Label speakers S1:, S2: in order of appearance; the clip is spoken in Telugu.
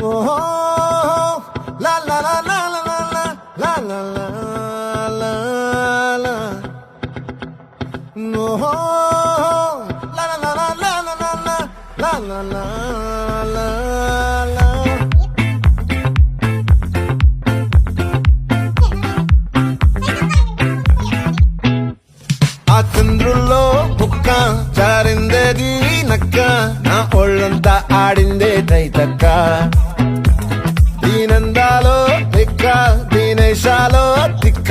S1: ఓహో లా లా లా లా లా లా లా లా లా లా ఓహో లా లా లా లా లా లా లా లా లా లా లా ఆ చంద్రుల్లో బుక్క జారిందేది నక్క నా ఒళ్ళంతా ఆడిందే తైతక్క దీనందాలో తిక్క దీనేశాలో తిక్క